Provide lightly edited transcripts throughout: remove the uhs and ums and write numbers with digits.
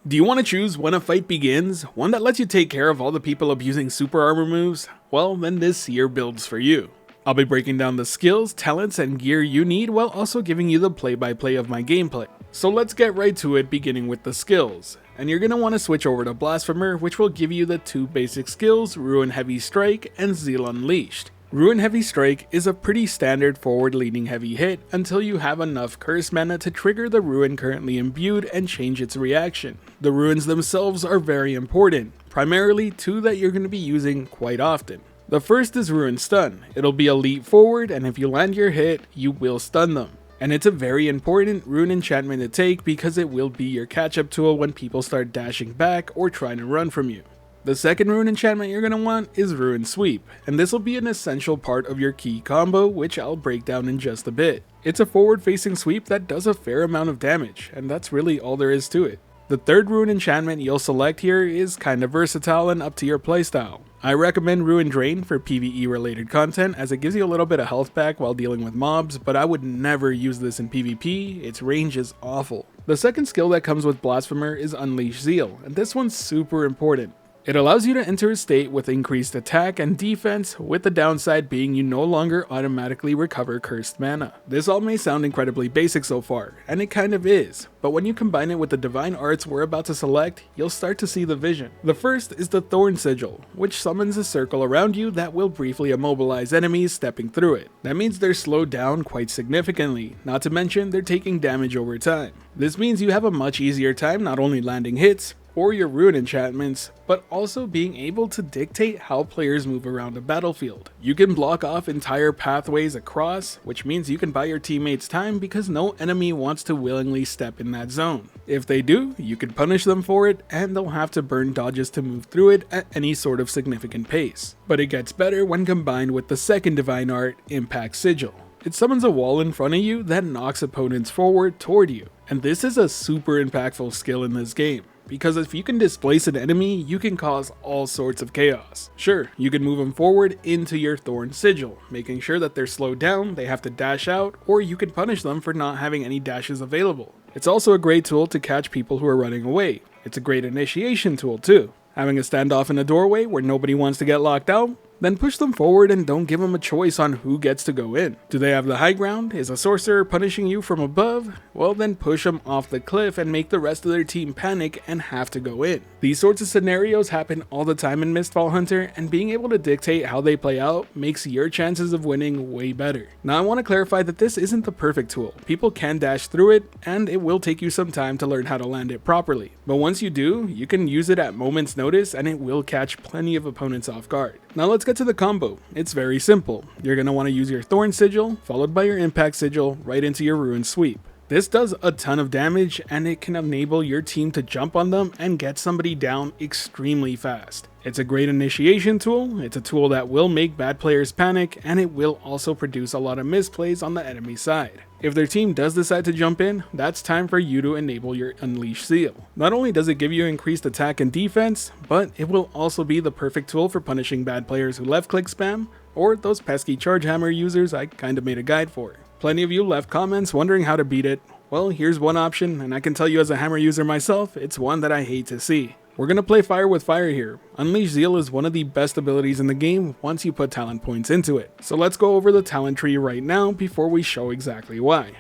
Do you want to choose when a fight begins? One that lets you take care of all the people abusing super armor moves? Well, then this Seer build's for you. I'll be breaking down the skills, talents, and gear you need while also giving you the play-by-play of my gameplay. So let's get right to it, beginning with the skills. And you're going to want to switch over to Blasphemer, which will give you the two basic skills, Ruin Heavy Strike and Zeal Unleashed. Ruin Heavy Strike is a pretty standard forward-leaning heavy hit until you have enough curse mana to trigger the ruin currently imbued and change its reaction. The ruins themselves are very important, primarily two that you're going to be using quite often. The first is Ruin Stun. It'll be a leap forward, and if you land your hit, you will stun them. And it's a very important rune enchantment to take because it will be your catch-up tool when people start dashing back or trying to run from you. The second rune enchantment you're going to want is Ruin Sweep, and this will be an essential part of your key combo, which I'll break down in just a bit. It's a forward-facing sweep that does a fair amount of damage, and that's really all there is to it. The third rune enchantment you'll select here is kinda versatile and up to your playstyle. I recommend Ruin Drain for PvE related content as it gives you a little bit of health back while dealing with mobs, but I would never use this in PvP, its range is awful. The second skill that comes with Blasphemer is Unleash Zeal, and this one's super important. It allows you to enter a state with increased attack and defense, with the downside being you no longer automatically recover cursed mana. This all may sound incredibly basic so far, and it kind of is, but when you combine it with the divine arts we're about to select, you'll start to see the vision. The first is the Thorn Sigil, which summons a circle around you that will briefly immobilize enemies stepping through it. That means they're slowed down quite significantly, not to mention they're taking damage over time. This means you have a much easier time not only landing hits, or your rune enchantments, but also being able to dictate how players move around a battlefield. You can block off entire pathways across, which means you can buy your teammates time because no enemy wants to willingly step in that zone. If they do, you can punish them for it, and they'll have to burn dodges to move through it at any sort of significant pace. But it gets better when combined with the second divine art, Impact Sigil. It summons a wall in front of you that knocks opponents forward toward you, and this is a super impactful skill in this game. Because if you can displace an enemy, you can cause all sorts of chaos. Sure, you can move them forward into your Thorn Sigil, making sure that they're slowed down, they have to dash out, or you can punish them for not having any dashes available. It's also a great tool to catch people who are running away. It's a great initiation tool too. Having a standoff in a doorway where nobody wants to get locked out? Then push them forward and don't give them a choice on who gets to go in. Do they have the high ground? Is a sorcerer punishing you from above? Well, then push them off the cliff and make the rest of their team panic and have to go in. These sorts of scenarios happen all the time in Mistfall Hunter, and being able to dictate how they play out makes your chances of winning way better. Now I want to clarify that this isn't the perfect tool. People can dash through it, and it will take you some time to learn how to land it properly. But once you do, you can use it at moment's notice and it will catch plenty of opponents off guard. Now let's get to the combo. It's very simple. You're going to want to use your Thorn Sigil, followed by your Impact Sigil, right into your Ruin Sweep. This does a ton of damage, and it can enable your team to jump on them and get somebody down extremely fast. It's a great initiation tool, it's a tool that will make bad players panic, and it will also produce a lot of misplays on the enemy side. If their team does decide to jump in, that's time for you to enable your Unleash Zeal. Not only does it give you increased attack and defense, but it will also be the perfect tool for punishing bad players who left click spam, or those pesky charge hammer users I kinda made a guide for. Plenty of you left comments wondering how to beat it. Well, here's one option, and I can tell you as a hammer user myself, it's one that I hate to see. We're gonna play fire with fire here. Unleash Zeal is one of the best abilities in the game once you put talent points into it. So let's go over the talent tree right now before we show exactly why.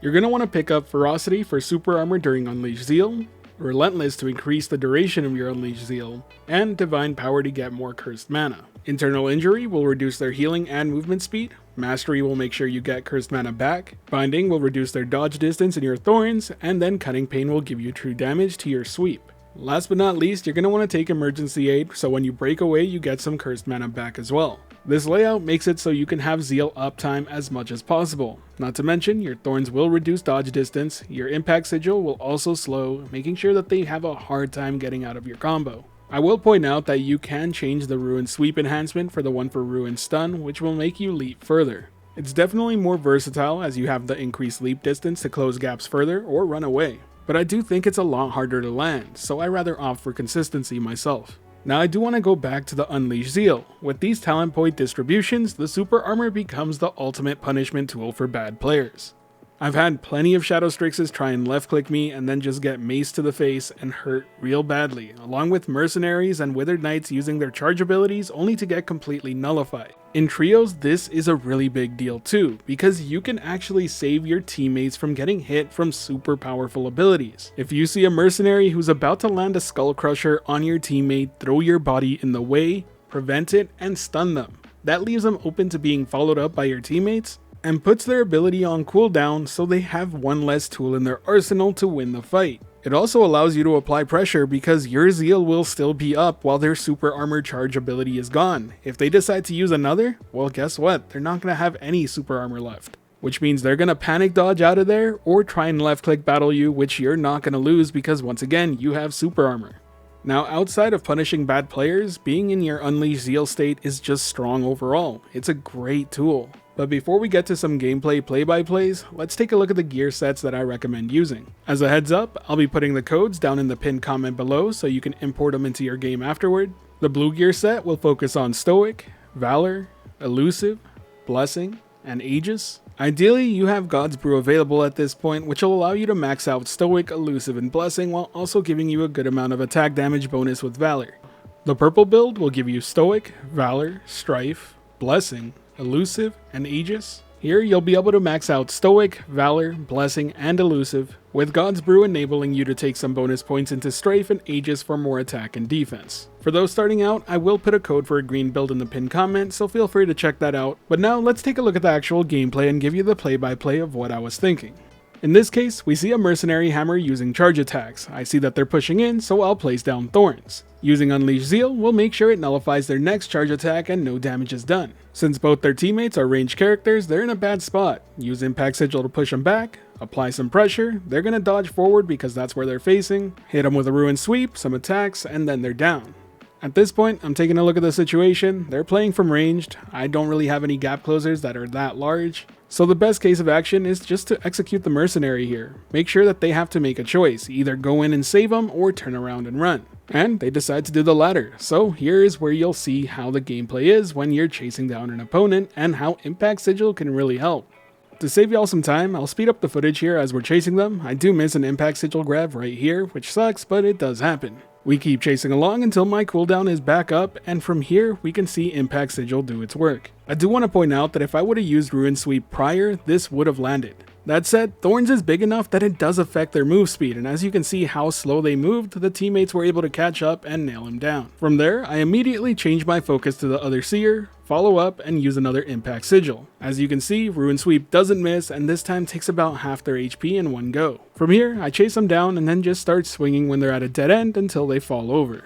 You're gonna want to pick up Ferocity for super armor during Unleash Zeal, Relentless to increase the duration of your Unleash Zeal, and Divine Power to get more cursed mana. Internal Injury will reduce their healing and movement speed. Mastery will make sure you get cursed mana back. Binding will reduce their dodge distance in your Thorns, and then Cutting Pain will give you true damage to your sweep. Last but not least, you're going to want to take Emergency Aid, so when you break away you get some cursed mana back as well. This layout makes it so you can have Zeal uptime as much as possible. Not to mention, your Thorns will reduce dodge distance, your Impact Sigil will also slow, making sure that they have a hard time getting out of your combo. I will point out that you can change the Ruin Sweep enhancement for the one for Ruin Stun, which will make you leap further. It's definitely more versatile as you have the increased leap distance to close gaps further or run away. But I do think it's a lot harder to land, so I rather opt for consistency myself. Now I do want to go back to the Unleash Zeal. With these talent point distributions, the super armor becomes the ultimate punishment tool for bad players. I've had plenty of Shadow Strixes try and left click me and then just get maced to the face and hurt real badly, along with Mercenaries and Withered Knights using their charge abilities only to get completely nullified. In trios, this is a really big deal too, because you can actually save your teammates from getting hit from super powerful abilities. If you see a Mercenary who's about to land a Skull Crusher on your teammate, throw your body in the way, prevent it, and stun them. That leaves them open to being followed up by your teammates, and puts their ability on cooldown so they have one less tool in their arsenal to win the fight. It also allows you to apply pressure because your Zeal will still be up while their super armor charge ability is gone. If they decide to use another, well guess what, they're not going to have any super armor left. Which means they're going to panic dodge out of there or try and left click battle you, which you're not going to lose because once again you have super armor. Now outside of punishing bad players, being in your Unleash Zeal state is just strong overall. It's a great tool. But before we get to some gameplay play-by-plays, let's take a look at the gear sets that I recommend using. As a heads up, I'll be putting the codes down in the pinned comment below so you can import them into your game afterward. The blue gear set will focus on Stoic, Valor, Elusive, Blessing, and Aegis. Ideally, you have God's Brew available at this point, which will allow you to max out Stoic, Elusive, and Blessing while also giving you a good amount of attack damage bonus with Valor. The purple build will give you Stoic, Valor, Strife, Blessing, Elusive, and Aegis. Here you'll be able to max out Stoic, Valor, Blessing, and Elusive, with God's Brew enabling you to take some bonus points into Strife and Aegis for more attack and defense. For those starting out, I will put a code for a green build in the pinned comment, so feel free to check that out. But now let's take a look at the actual gameplay and give you the play-by-play of what I was thinking. In this case, we see a Mercenary hammer using charge attacks. I see that they're pushing in, so I'll place down Thorns. Using Unleash Zeal will make sure it nullifies their next charge attack and no damage is done. Since both their teammates are ranged characters, they're in a bad spot. Use Impact Sigil to push them back, apply some pressure, they're gonna dodge forward because that's where they're facing, hit them with a Ruin Sweep, some attacks, and then they're down. At this point, I'm taking a look at the situation. They're playing from ranged. I don't really have any gap closers that are that large. So the best case of action is just to execute the Mercenary here. Make sure that they have to make a choice, either go in and save them or turn around and run. And they decide to do the latter. So here is where you'll see how the gameplay is when you're chasing down an opponent and how Impact Sigil can really help. To save y'all some time, I'll speed up the footage here as we're chasing them. I do miss an Impact Sigil grab right here, which sucks, but it does happen. We keep chasing along until my cooldown is back up, and from here we can see Impact Sigil do its work. I do want to point out that if I would have used Ruin Sweep prior, this would have landed. That said, Thorns is big enough that it does affect their move speed, and as you can see how slow they moved, the teammates were able to catch up and nail him down. From there, I immediately changed my focus to the other Seer, follow up, and use another Impact Sigil. As you can see, Ruin Sweep doesn't miss, and this time takes about half their HP in one go. From here, I chase them down and then just start swinging when they're at a dead end until they fall over.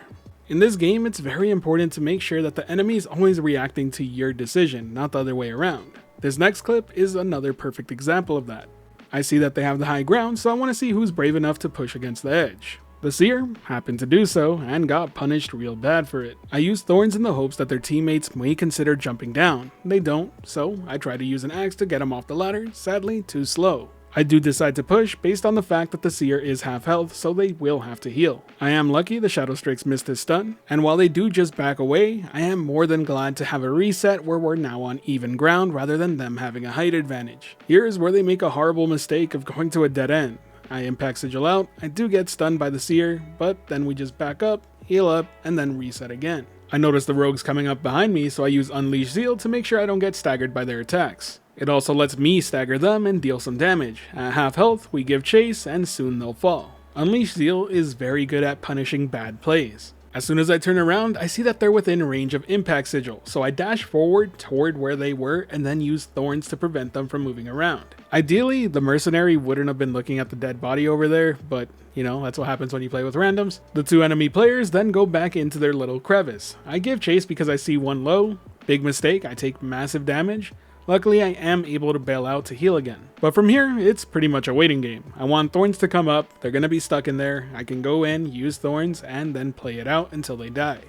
In this game, it's very important to make sure that the enemy is always reacting to your decision, not the other way around. This next clip is another perfect example of that. I see that they have the high ground, so I want to see who's brave enough to push against the edge. The Seer happened to do so, and got punished real bad for it. I used Thorns in the hopes that their teammates may consider jumping down. They don't, so I try to use an axe to get them off the ladder, sadly too slow. I do decide to push based on the fact that the Seer is half health, so they will have to heal. I am lucky the Shadow Strix missed his stun, and while they do just back away, I am more than glad to have a reset where we're now on even ground rather than them having a height advantage. Here is where they make a horrible mistake of going to a dead end. I Impact Sigil out, I do get stunned by the Seer, but then we just back up, heal up, and then reset again. I notice the rogues coming up behind me, so I use Unleash Zeal to make sure I don't get staggered by their attacks. It also lets me stagger them and deal some damage. At half health, we give chase, and soon they'll fall. Unleash Zeal is very good at punishing bad plays. As soon as I turn around, I see that they're within range of Impact Sigil, so I dash forward toward where they were and then use Thorns to prevent them from moving around. Ideally, the Mercenary wouldn't have been looking at the dead body over there, but you know, that's what happens when you play with randoms. The two enemy players then go back into their little crevice. I give chase because I see one low. Big mistake, I take massive damage. Luckily, I am able to bail out to heal again. But from here, it's pretty much a waiting game. I want Thorns to come up, they're gonna be stuck in there, I can go in, use Thorns, and then play it out until they die.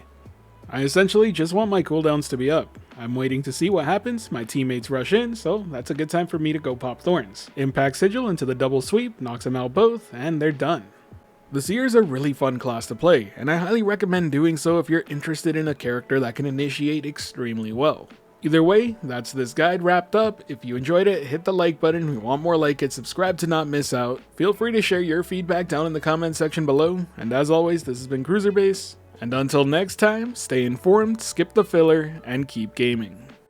I essentially just want my cooldowns to be up. I'm waiting to see what happens, my teammates rush in, so that's a good time for me to go pop Thorns. Impact Sigil into the double sweep, knocks them out both, and they're done. The Seer is a really fun class to play, and I highly recommend doing so if you're interested in a character that can initiate extremely well. Either way, that's this guide wrapped up. If you enjoyed it, hit the like button. We want more like it, subscribe to not miss out. Feel free to share your feedback down in the comment section below. And as always, this has been Cruiser Base. And until next time, stay informed, skip the filler, and keep gaming.